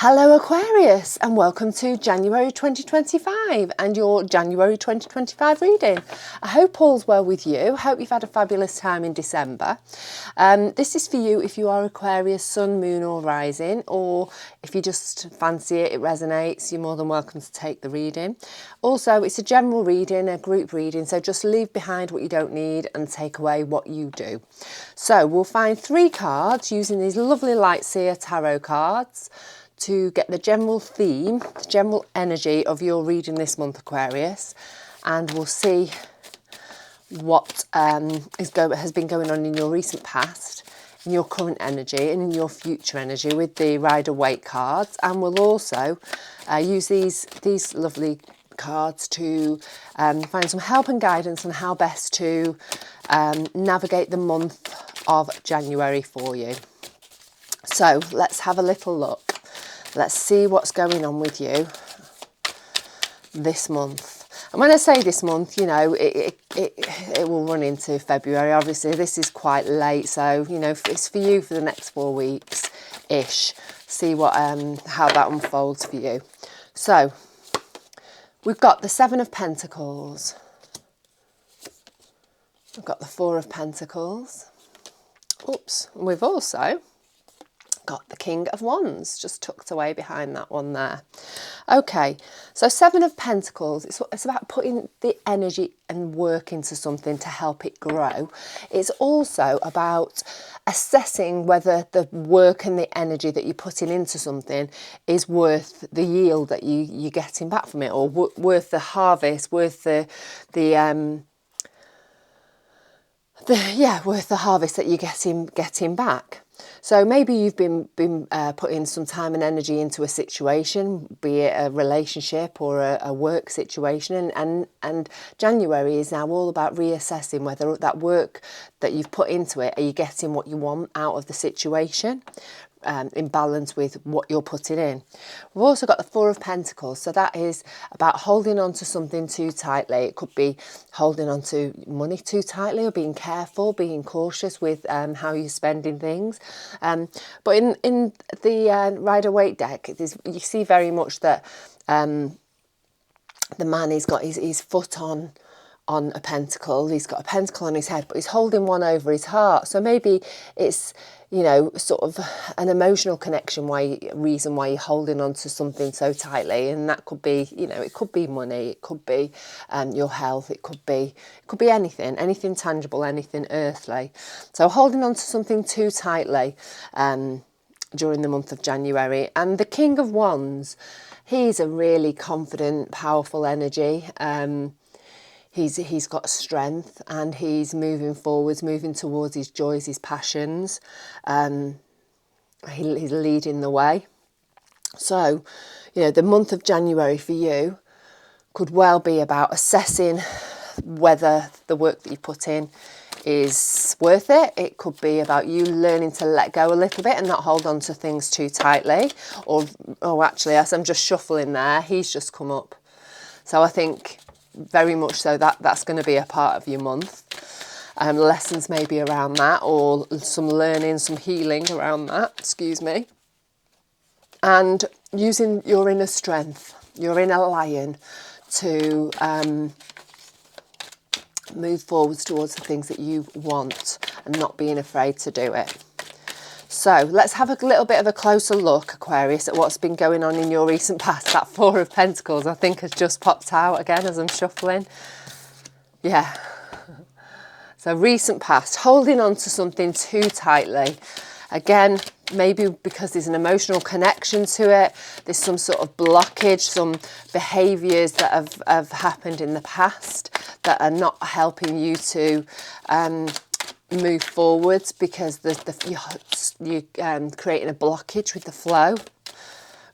Hello Aquarius, and welcome to January 2025 and your January 2025 reading. I hope all's well with you. Hope you've had a fabulous time in December. This is for you if you are Aquarius, sun, moon or rising, or if you just fancy it, it resonates, you're more than welcome to take the reading. Also, it's a general reading, a group reading, so just leave behind what you don't need and take away what you do. So we'll find 3 cards using these lovely Light Seer tarot cards to get the general theme, the general energy of your reading this month, Aquarius, and we'll see what has been going on in your recent past, in your current energy and in your future energy with the Rider-Waite cards. And we'll also use these lovely cards to find some help and guidance on how best to navigate the month of January for you. So let's have a little look. Let's see what's going on with you this month. And when I say this month, you know, it will run into February. Obviously, this is quite late, so, you know, it's for you for the next 4 weeks-ish. See what how that unfolds for you. So, we've got the 7 of Pentacles. We've got the 4 of Pentacles. Oops. And we've also got the King of Wands just tucked away behind that one there. Okay, so 7 of Pentacles, it's about putting the energy and work into something to help it grow. It's also about assessing whether the work and the energy that you're putting into something is worth the yield that you're getting back from it, or worth the harvest, worth worth the harvest that you're getting back. So maybe you've been putting some time and energy into a situation, be it a relationship or a work situation, and January is now all about reassessing whether that work that you've put into it, are you getting what you want out of the situation, in balance with what you're putting in. We've also got the 4 of Pentacles, so that is about holding on to something too tightly. It could be holding on to money too tightly, or being careful, being cautious with how you're spending things. But in the Rider-Waite deck, you see very much that the man has got his foot on a pentacle. He's got a pentacle on his head, but he's holding one over his heart. So maybe it's, you know, sort of an emotional connection reason why you're holding on to something so tightly. And that could be, you know, it could be money, it could be your health, it could be anything tangible, anything earthly. So holding on to something too tightly during the month of January. And the King of Wands, he's a really confident, powerful energy. He's got strength, and he's moving forwards, moving towards his joys, his passions. He's leading the way. So, you know, the month of January for you could well be about assessing whether the work that you put in is worth it. It could be about you learning to let go a little bit and not hold on to things too tightly. Or, oh, actually, as I'm just shuffling there, he's just come up. So I think very much so that's going to be a part of your month. Lessons maybe around that, or some learning, some healing around that, excuse me. And using your inner strength, your inner lion, to move forwards towards the things that you want and not being afraid to do it. So let's have a little bit of a closer look, Aquarius, at what's been going on in your recent past. That 4 of Pentacles, I think, has just popped out again as I'm shuffling. Yeah. So recent past, holding on to something too tightly. Again, maybe because there's an emotional connection to it. There's some sort of blockage, some behaviours that have happened in the past that are not helping you to move forwards, because you're creating a blockage with the flow.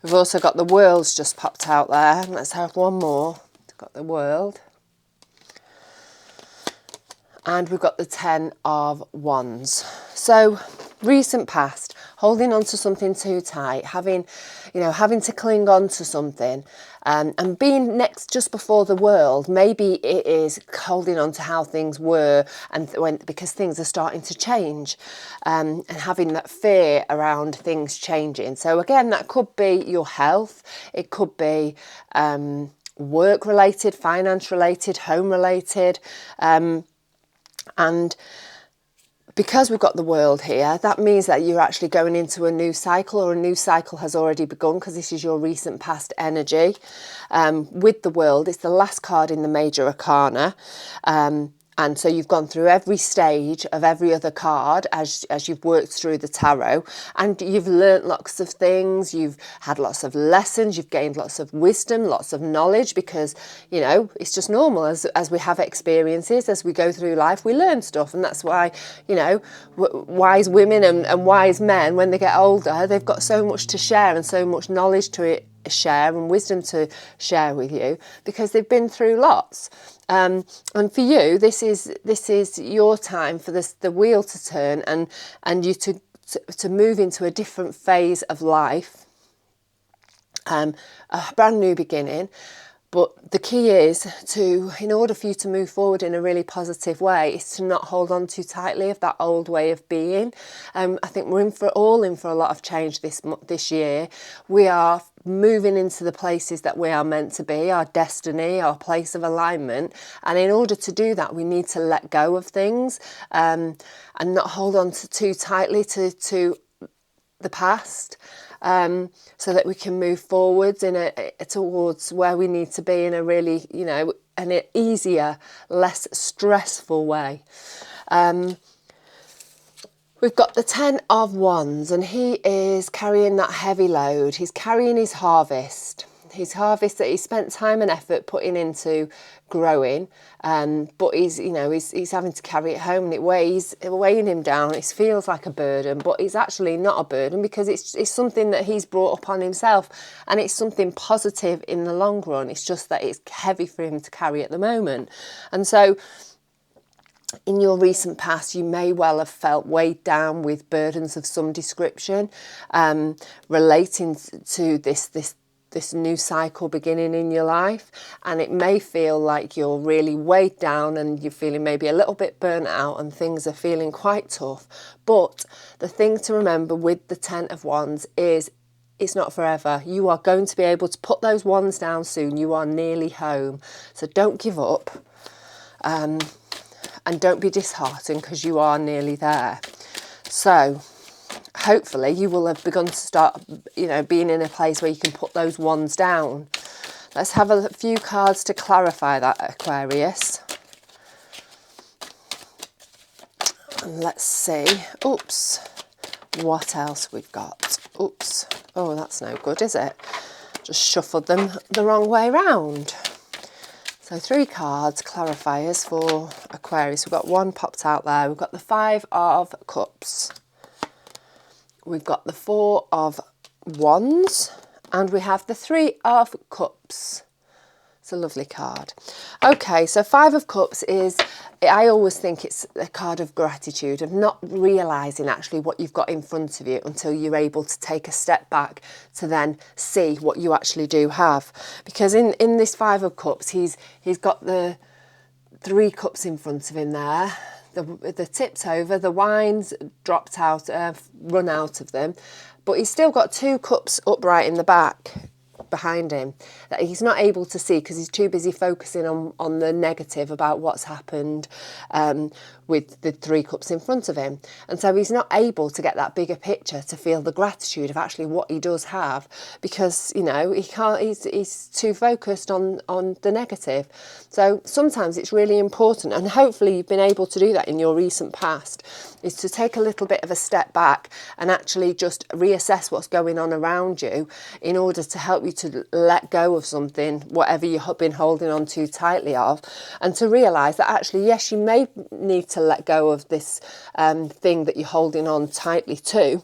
We've also got the World's just popped out there. Let's have one more. We've got the World. And we've got the 10 of Wands. So recent past, holding on to something too tight, having to cling on to something, and being next just before the world, maybe it is holding on to how things were and because things are starting to change, and having that fear around things changing. So again, that could be your health, it could be work related, finance related, home related, and because we've got the world here, that means that you're actually going into a new cycle, or a new cycle has already begun, because this is your recent past energy. With the world, it's the last card in the major arcana. And so you've gone through every stage of every other card as you've worked through the tarot, and you've learnt lots of things, you've had lots of lessons, you've gained lots of wisdom, lots of knowledge, because, you know, it's just normal as we have experiences, as we go through life, we learn stuff. And that's why, you know, wise women and wise men, when they get older, they've got so much to share and so much knowledge to share and wisdom to share with you, because they've been through lots. And for you, this is your time for the wheel to turn and you to move into a different phase of life, a brand new beginning. But the key is in order for you to move forward in a really positive way, is to not hold on too tightly of that old way of being. I think we're in for a lot of change this year. We are moving into the places that we are meant to be, our destiny, our place of alignment. And in order to do that, we need to let go of things, and not hold on too tightly to the past. So that we can move forwards towards where we need to be in a really, you know, an easier, less stressful way. We've got the 10 of Wands, and he is carrying that heavy load. He's carrying his harvest that he spent time and effort putting into growing, but he's having to carry it home, and it weighing him down. It feels like a burden, but it's actually not a burden, because it's something that he's brought upon himself, and it's something positive in the long run. It's just that it's heavy for him to carry at the moment. And so in your recent past, you may well have felt weighed down with burdens of some description, relating to this new cycle beginning in your life. And it may feel like you're really weighed down and you're feeling maybe a little bit burnt out and things are feeling quite tough. But the thing to remember with the 10 of Wands is it's not forever. You are going to be able to put those wands down soon. You are nearly home. So don't give up. And don't be disheartened, because you are nearly there. So hopefully you will have begun to start, you know, being in a place where you can put those wands down. Let's have a few cards to clarify that, Aquarius. And let's see. Oops. What else we've got? Oops. Oh, that's no good, is it? Just shuffled them the wrong way round. So 3 cards, clarifiers for Aquarius. We've got one popped out there. We've got the 5 of Cups. We've got the 4 of Wands. And we have the 3 of Cups. It's a lovely card. Okay, so 5 of Cups is, I always think it's a card of gratitude, of not realising actually what you've got in front of you until you're able to take a step back to then see what you actually do have. Because in this 5 of Cups, he's got the 3 cups in front of him there. The tipped over, the wine's dropped out, run out of them. But he's still got 2 cups upright in the back behind him that he's not able to see because he's too busy focusing on the negative about what's happened with the 3 cups in front of him. And so he's not able to get that bigger picture to feel the gratitude of actually what he does have, because, you know, he can't, he's too focused on the negative. So sometimes it's really important, and hopefully you've been able to do that in your recent past, is to take a little bit of a step back and actually just reassess what's going on around you in order to help you to let go of something, whatever you've been holding on too tightly of, and to realise that actually, yes, you may need to let go of this thing that you're holding on tightly to,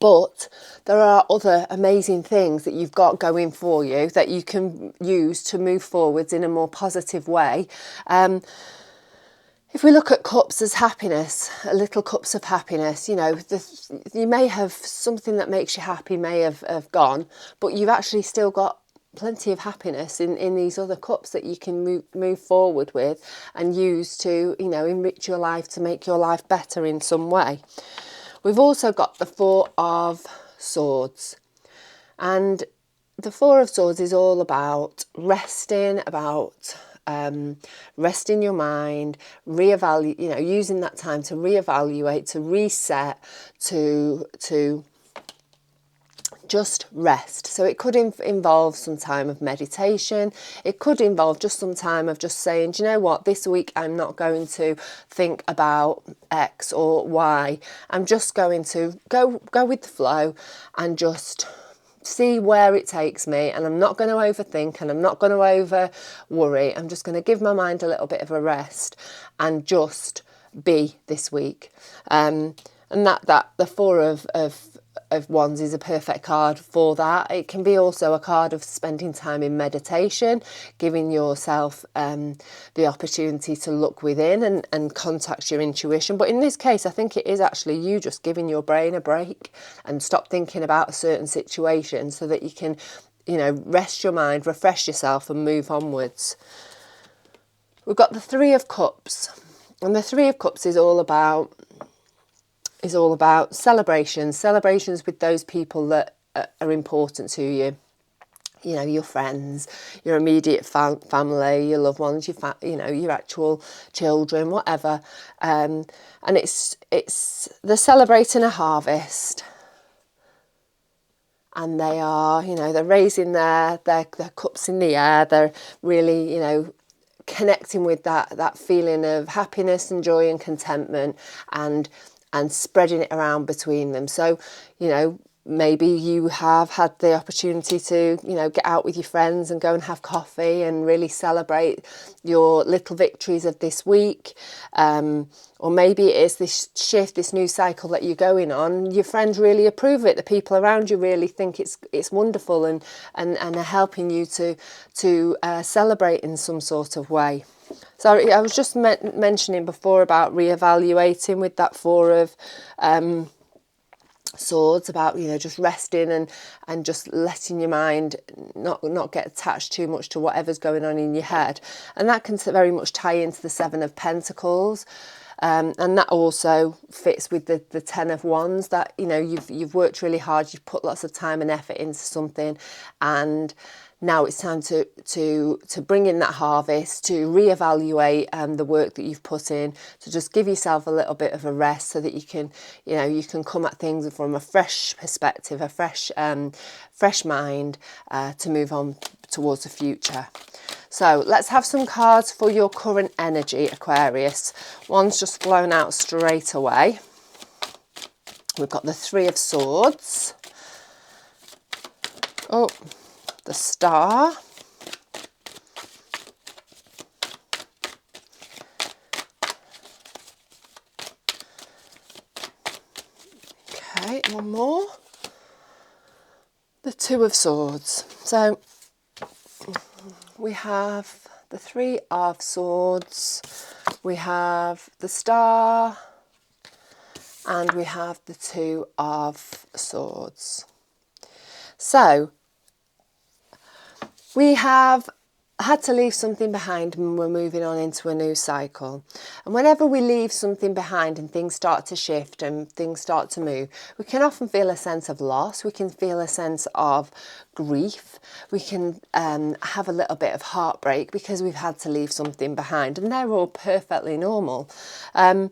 but there are other amazing things that you've got going for you that you can use to move forwards in a more positive way. If we look at cups as happiness, little cups of happiness, you know, you may have something that makes you happy may have gone, but you've actually still got plenty of happiness in these other cups that you can move forward with and use to, you know, enrich your life, to make your life better in some way. We've also got the Four of Swords, and the Four of Swords is all about resting, about resting your mind, reevaluate, you know, using that time to reevaluate, to reset, to just rest. So it could involve some time of meditation. It could involve just some time of just saying, do you know what, this week I'm not going to think about X or Y. I'm just going to go with the flow and just see where it takes me, and I'm not going to overthink and I'm not going to over worry. I'm just going to give my mind a little bit of a rest and just be this week. And that the Four of Wands is a perfect card for that. It can be also a card of spending time in meditation, giving yourself the opportunity to look within and contact your intuition. But in this case, I think it is actually you just giving your brain a break and stop thinking about a certain situation so that you can, you know, rest your mind, refresh yourself and move onwards. We've got the Three of Cups, and the Three of Cups is all about celebrations with those people that are important to you. You know, your friends, your immediate family, your loved ones, you know, your actual children, whatever. And they're celebrating a harvest, and they are, you know, they're raising their cups in the air. They're really, you know, connecting with that feeling of happiness and joy and contentment, and spreading it around between them. So, you know, maybe you have had the opportunity to, you know, get out with your friends and go and have coffee and really celebrate your little victories of this week. Or maybe it is this shift, this new cycle that you're going on. Your friends really approve of it. The people around you really think it's wonderful and are helping you to celebrate in some sort of way. So I was just mentioning before about reevaluating with that Four of Swords, about, you know, just resting and just letting your mind not get attached too much to whatever's going on in your head. And that can very much tie into the Seven of Pentacles. And that also fits with the Ten of Wands, that, you know, you've worked really hard, you've put lots of time and effort into something, and now it's time to bring in that harvest, to reevaluate the work that you've put in, to just give yourself a little bit of a rest so that you can, you know, you can come at things from a fresh perspective, a fresh mind, to move on towards the future. So let's have some cards for your current energy, Aquarius. One's just flown out straight away. We've got the Three of Swords. Oh, the Star. Okay, one more. The Two of Swords. So we have the Three of Swords, we have the Star, and we have the Two of Swords. So we have had to leave something behind and we're moving on into a new cycle. And whenever we leave something behind and things start to shift and things start to move, we can often feel a sense of loss. We can feel a sense of grief. We can have a little bit of heartbreak because we've had to leave something behind, and they're all perfectly normal. And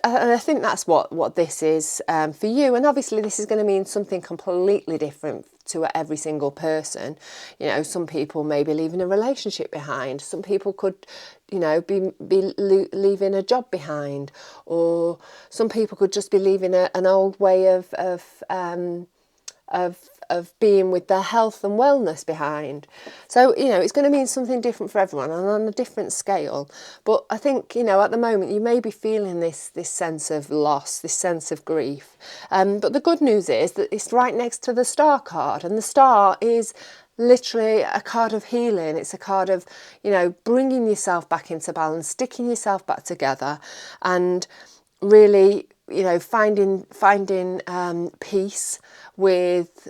I think that's what this is for you. And obviously this is going to mean something completely different to every single person. You know, some people may be leaving a relationship behind. Some people could, you know, be leaving a job behind. Or some people could just be leaving an old way of of being with their health and wellness behind. So, you know, it's going to mean something different for everyone and on a different scale. But I think, you know, at the moment you may be feeling this sense of loss, this sense of grief. But the good news is that it's right next to the Star card, and the Star is literally a card of healing. It's a card of, you know, bringing yourself back into balance, sticking yourself back together, and really, you know, finding peace with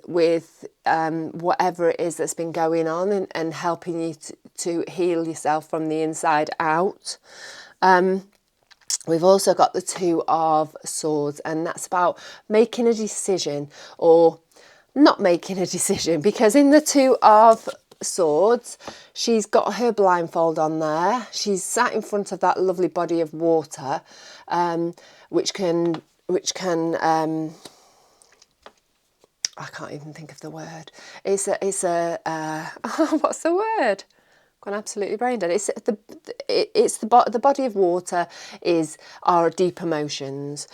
whatever it is that's been going on, and helping you to heal yourself from the inside out. We've also got the Two of Swords, and that's about making a decision or not making a decision, because in the Two of Swords, she's got her blindfold on there. She's sat in front of that lovely body of water, which can I can't even think of the word. It's a what's the word? Gone absolutely brain dead. It's the body of water is our deep emotions.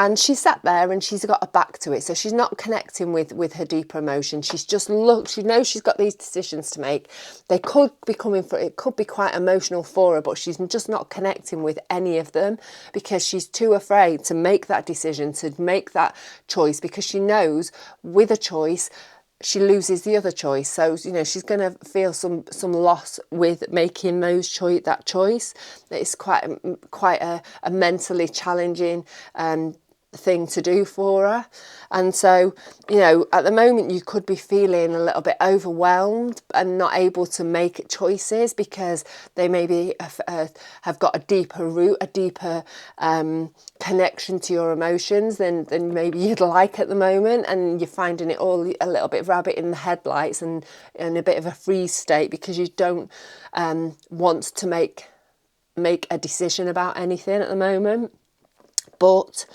And she sat there and she's got her back to it. So she's not connecting with her deeper emotions. She's just she knows she's got these decisions to make. They could be it could be quite emotional for her, but she's just not connecting with any of them because she's too afraid to make that decision, to make that choice, because she knows with a choice, she loses the other choice. So, you know, she's going to feel some loss with making that choice. It's quite a mentally challenging thing to do for her. And so, you know, at the moment you could be feeling a little bit overwhelmed and not able to make choices because they maybe have got a deeper root, a deeper connection to your emotions than maybe you'd like at the moment, and you're finding it all a little bit rabbit in the headlights and in a bit of a freeze state because you don't want to make a decision about anything at the moment. But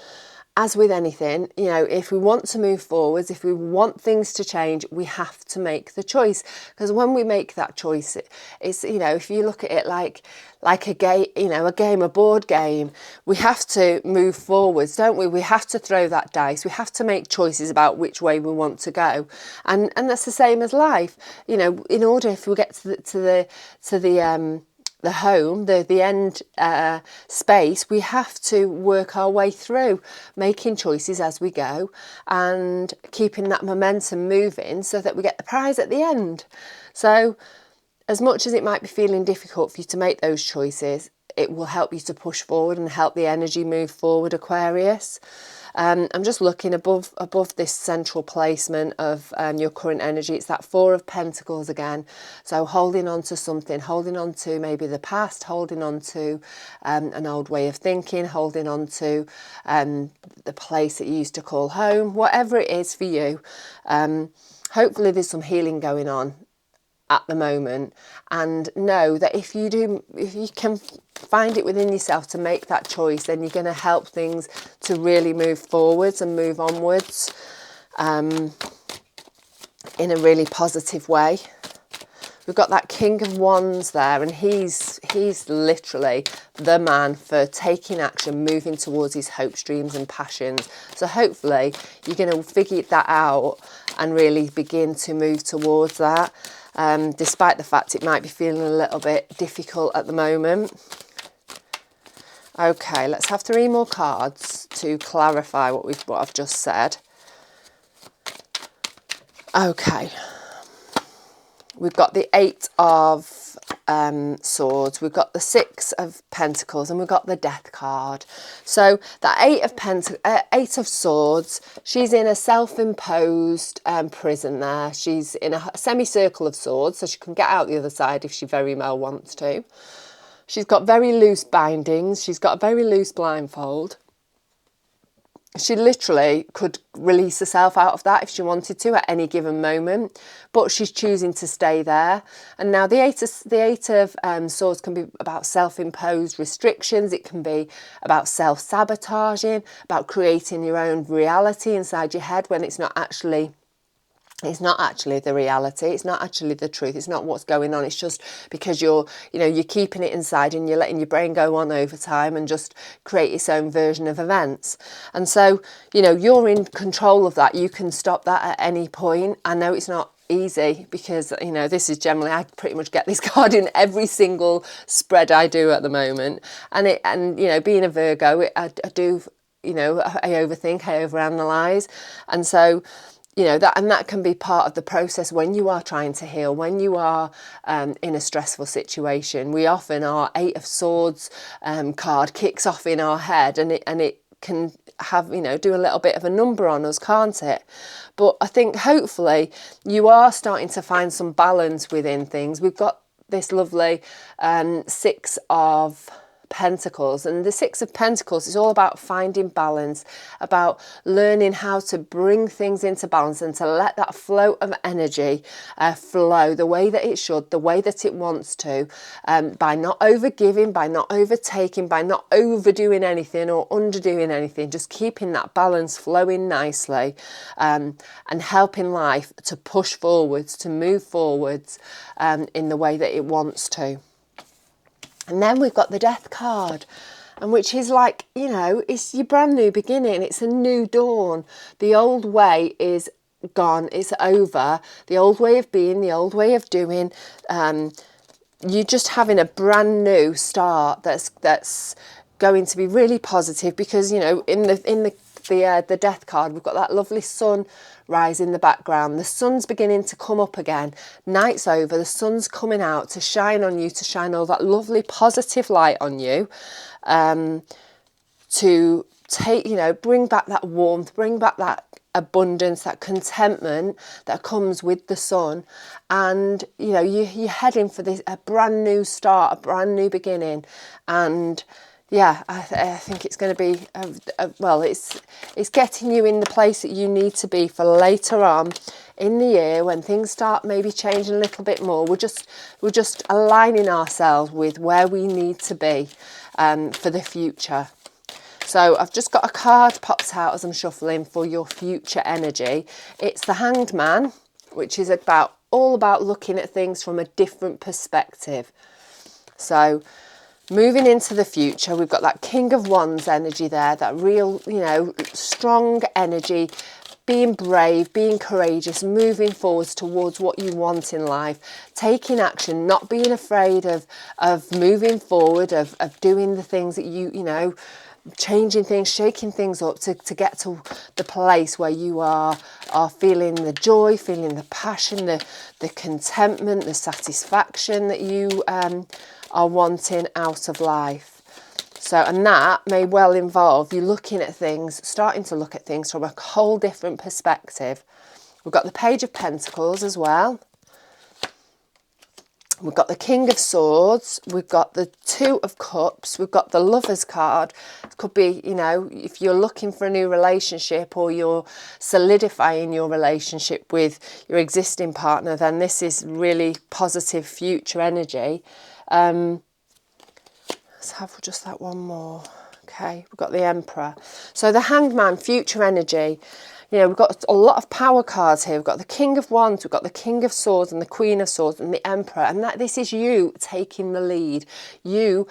as with anything, you know, if we want to move forwards, if we want things to change, we have to make the choice. Because when we make that choice, it's, you know, if you look at it like a game, you know, a board game, we have to move forwards, don't we? We have to throw that dice. We have to make choices about which way we want to go. And that's the same as life. You know, in order, if we get to the home, the end space, we have to work our way through making choices as we go and keeping that momentum moving so that we get the prize at the end. So as much as it might be feeling difficult for you to make those choices, it will help you to push forward and help the energy move forward, Aquarius. I'm just looking above this central placement of your current energy. It's that Four of Pentacles again. So holding on to something, holding on to maybe the past, holding on to an old way of thinking, holding on to the place that you used to call home, whatever it is for you. Hopefully there's some healing going on at the moment, and know that if you can find it within yourself to make that choice, then you're going to help things to really move forwards and move onwards in a really positive way. We've got that King of Wands there, and he's literally the man for taking action, moving towards his hopes, dreams and passions. So hopefully you're going to figure that out and really begin to move towards that. Despite the fact it might be feeling a little bit difficult at the moment. Okay, let's have 3 more cards to clarify what I've just said. Okay, we've got the 8 of Swords, we've got the 6 of Pentacles, and we've got the Death card. So that 8 of Swords, she's in a self-imposed prison there. She's in a semicircle of swords, so she can get out the other side if she very well wants to. She's got very loose bindings. She's got a very loose blindfold. She literally could release herself out of that if she wanted to at any given moment, but she's choosing to stay there. And now the eight of Swords can be about self-imposed restrictions. It can be about self-sabotaging, about creating your own reality inside your head when it's not actually It's not actually the reality. It's not actually the truth. It's not what's going on. It's just because you're keeping it inside and you're letting your brain go on over time and just create its own version of events. And so, you're in control of that. You can stop that at any point. I know it's not easy because, this is generally, I pretty much get this card in every single spread I do at the moment. And being a Virgo, I do, I overthink, I overanalyze. And so, that can be part of the process when you are trying to heal, when you are in a stressful situation. We often, our Eight of Swords card kicks off in our head, and it can have, do a little bit of a number on us, can't it? But I think hopefully you are starting to find some balance within things. We've got this lovely Six of Pentacles, and the Six of Pentacles is all about finding balance, about learning how to bring things into balance and to let that flow of energy flow the way that it should, the way that it wants to, by not overgiving, by not overtaking, by not overdoing anything or underdoing anything, just keeping that balance flowing nicely, and helping life to push forwards, to move forwards in the way that it wants to. And then we've got the Death card, and which is like, it's your brand new beginning. It's a new dawn. The old way is gone. It's over. The old way of being, the old way of doing. You're just having a brand new start that's going to be really positive because, in the Death card, we've got that lovely sun rise in the background. The sun's beginning to come up again. Night's over. The sun's coming out to shine on you, to shine all that lovely positive light on you, to take, bring back that warmth, bring back that abundance, that contentment that comes with the sun. And, you're heading for this, a brand new start, a brand new beginning. And yeah, I think it's going to be, it's getting you in the place that you need to be for later on in the year when things start maybe changing a little bit more. We're just aligning ourselves with where we need to be for the future. So I've just got a card popped out as I'm shuffling for your future energy. It's the Hanged Man, which is all about looking at things from a different perspective. So moving into the future, we've got that King of Wands energy there, that real, strong energy, being brave, being courageous, moving forwards towards what you want in life, taking action, not being afraid of moving forward, of doing the things that you changing things, shaking things up to get to the place where you are feeling the joy, feeling the passion, the contentment, the satisfaction that you are wanting out of life. So, and that may well involve you looking at things, starting to look at things from a whole different perspective. We've got the Page of Pentacles as well. We've got the King of Swords. We've got the Two of Cups. We've got the Lover's card. It could be, if you're looking for a new relationship or you're solidifying your relationship with your existing partner, then this is really positive future energy. Let's have just that one more. Okay, we've got the Emperor. So the Hanged Man, future energy. We've got a lot of power cards here. We've got the King of Wands, we've got the King of Swords and the Queen of Swords and the Emperor. And this is you taking the lead. You,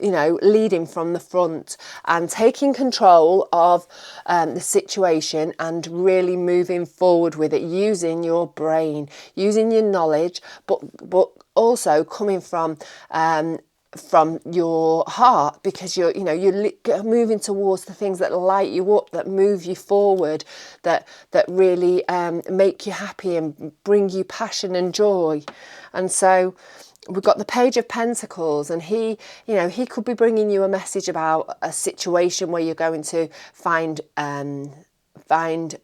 leading from the front and taking control of the situation and really moving forward with it, using your brain, using your knowledge, but also coming from your heart, because you're moving towards the things that light you up, that move you forward, that really make you happy and bring you passion and joy. And so we've got the Page of Pentacles, and he could be bringing you a message about a situation where you're going to find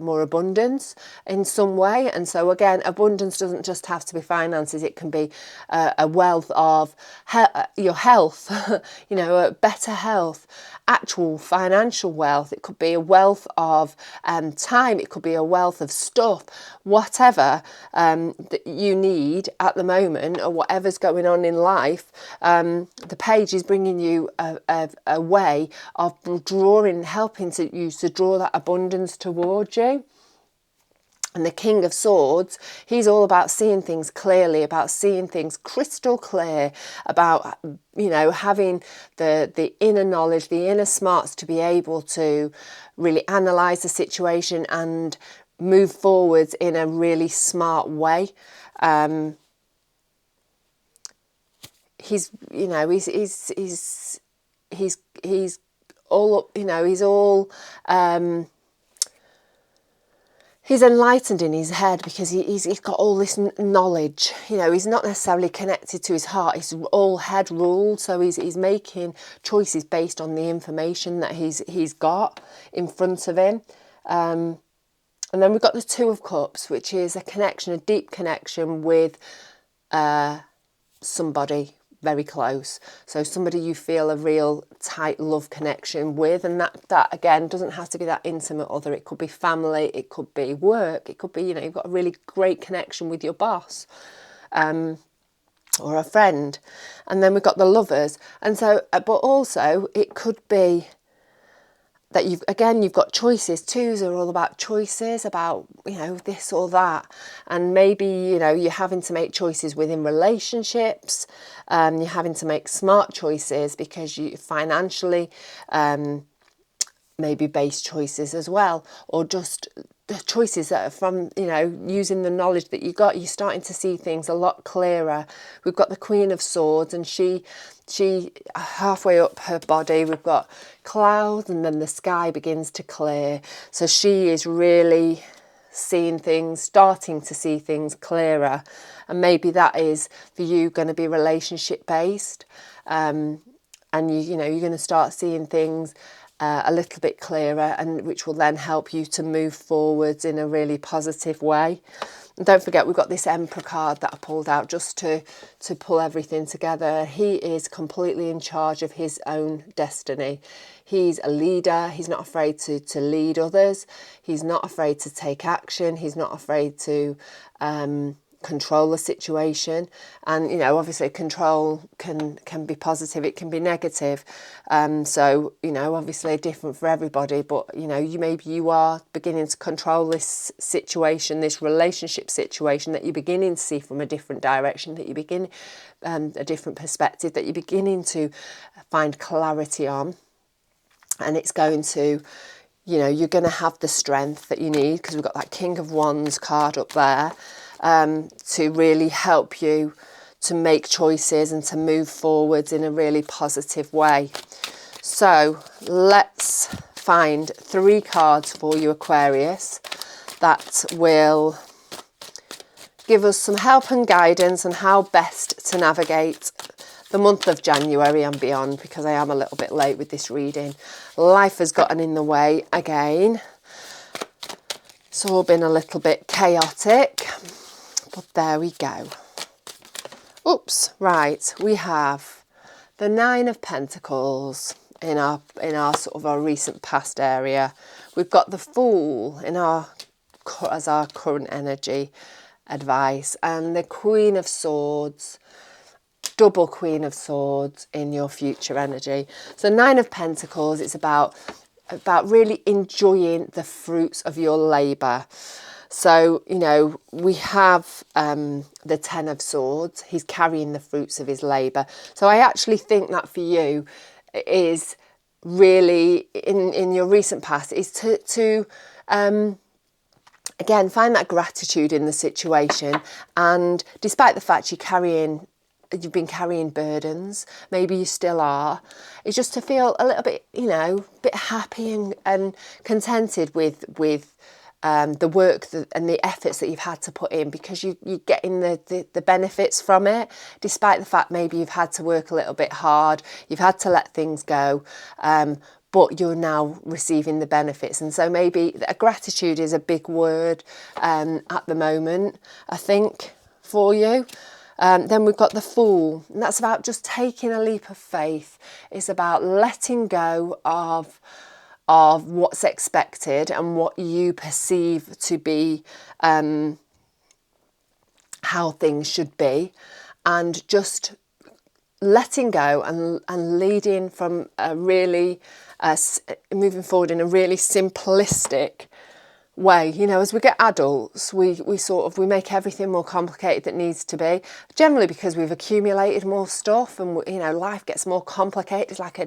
more abundance in some way. And so again, abundance doesn't just have to be finances. It can be a wealth of your health, a better health, actual financial wealth. It could be a wealth of time. It could be a wealth of stuff, whatever that you need at the moment, or whatever's going on in life. The page is bringing you a way of helping you to draw that abundance towards you. And the King of Swords, he's all about seeing things clearly, about seeing things crystal clear, about, you know, having the inner knowledge, the inner smarts to be able to really analyse the situation and move forwards in a really smart way. He's, you know, he's all up, you know, he's enlightened in his head because he's got all this knowledge. You know, he's not necessarily connected to his heart. It's all head ruled. So he's making choices based on the information that he's got in front of him. And then we've got the Two of Cups, which is a connection, a deep connection with somebody very close. So somebody you feel a real tight love connection with, and that again doesn't have to be that intimate other. It could be family, it could be work, it could be, you know, you've got a really great connection with your boss or a friend. And then we've got the Lovers. And so, but also it could be that you've got choices. Twos are all about choices, about, you know, this or that. And maybe, you know, you're having to make choices within relationships. You're having to make smart choices because you financially, maybe base choices as well, or just the choices that are from, you know, using the knowledge that you got. You're starting to see things a lot clearer. We've got the Queen of Swords, and she halfway up her body we've got clouds, and then the sky begins to clear. So she is really seeing things, starting to see things clearer. And maybe that is for you going to be relationship based, and you know, you're going to start seeing things a little bit clearer, and which will then help you to move forwards in a really positive way. And don't forget, we've got this Emperor card that I pulled out just to pull everything together. He is completely in charge of his own destiny. He's a leader. He's not afraid to lead others. He's not afraid to take action. He's not afraid to control the situation. And, you know, obviously control can be positive, it can be negative. So, you know, obviously different for everybody, but, you know, maybe you are beginning to control this situation, this relationship situation that you're beginning to see from a different direction, that you begin a different perspective, that you're beginning to find clarity on. And it's going to, you know, you're going to have the strength that you need, because we've got that King of Wands card up there, to really help you to make choices and to move forwards in a really positive way. So let's find 3 cards for you, Aquarius, that will give us some help and guidance on how best to navigate the month of January and beyond, because I am a little bit late with this reading. Life has gotten in the way again. It's all been a little bit chaotic, but there we go. Oops, right, we have the 9 of Pentacles in our sort of our recent past area. We've got the Fool in as our current energy advice, and the Queen of Swords, double Queen of Swords in your future energy. So 9 of Pentacles, it's about really enjoying the fruits of your labour. So, you know, we have the 10 of Swords. He's carrying the fruits of his labour. So I actually think that for you is really, in your recent past, is to again, find that gratitude in the situation. And despite the fact you've been carrying burdens, maybe you still are, it's just to feel a little bit, you know, a bit happy and contented with the work and the efforts that you've had to put in, because you're getting the benefits from it, despite the fact maybe you've had to work a little bit hard, you've had to let things go, but you're now receiving the benefits. And so maybe gratitude is a big word at the moment, I think, for you. Then we've got the Fool, and that's about just taking a leap of faith. It's about letting go of what's expected and what you perceive to be how things should be, and just letting go and leading from a really moving forward in a really simplistic way. You know, as we get adults, we make everything more complicated that needs to be, generally because we've accumulated more stuff, and you know, life gets more complicated. It's like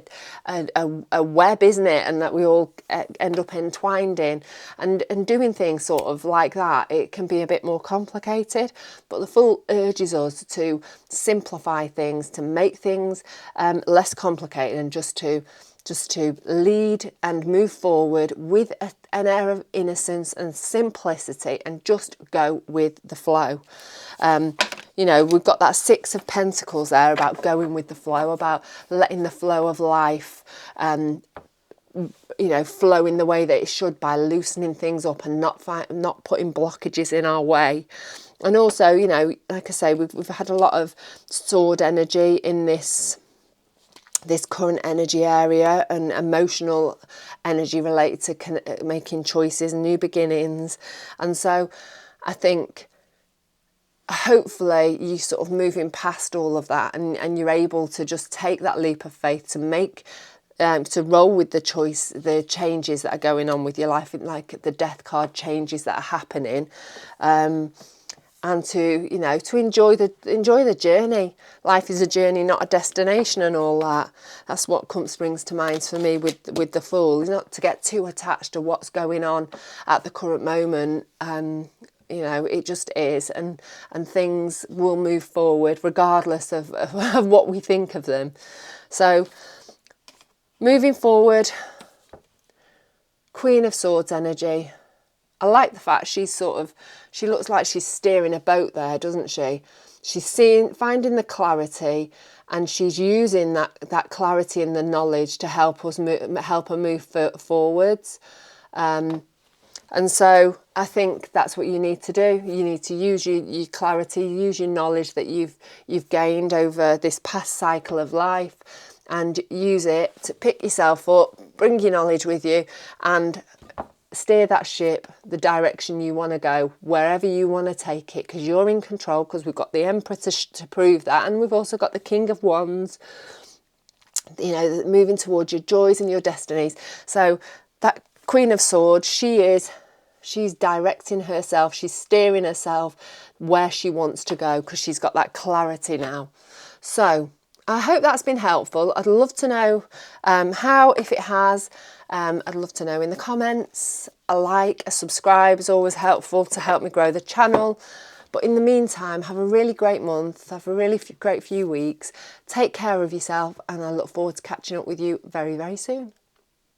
a web, isn't it? And that we all end up entwined in, and doing things sort of like that, it can be a bit more complicated. But the Fool urges us to simplify things, to make things less complicated, and just to lead and move forward with an air of innocence and simplicity, and just go with the flow. You know, we've got that Six of Pentacles there, about going with the flow, about letting the flow of life, you know, flow in the way that it should, by loosening things up and not putting blockages in our way. And also, you know, like I say, we've had a lot of sword energy in this current energy area, and emotional energy related to making choices and new beginnings. And so I think hopefully you sort of moving past all of that, and you're able to just take that leap of faith to make to roll with the changes that are going on with your life, like the Death card, changes that are happening, and to, you know, to enjoy the journey. Life is a journey, not a destination, and all that. That's what springs to mind for me with the Fool. Is not to get too attached to what's going on at the current moment. You know, it just is, and things will move forward regardless of what we think of them. So, moving forward, Queen of Swords energy. I like the fact she looks like she's steering a boat there, doesn't she? She's finding the clarity, and she's using that clarity and the knowledge to help her move forwards. And so I think that's what you need to do. You need to use your clarity, use your knowledge that you've gained over this past cycle of life, and use it to pick yourself up, bring your knowledge with you, and steer that ship the direction you want to go, wherever you want to take it, because you're in control, because we've got the Emperor to prove that, and we've also got the King of Wands, you know, moving towards your joys and your destinies. So that Queen of Swords, she's directing herself, she's steering herself where she wants to go, because she's got that clarity now. So I hope that's been helpful. I'd love to know how, if it has. I'd love to know in the comments. A subscribe is always helpful to help me grow the channel. But in the meantime, have a really great month. Have a really great few weeks. Take care of yourself, and I look forward to catching up with you very, very soon.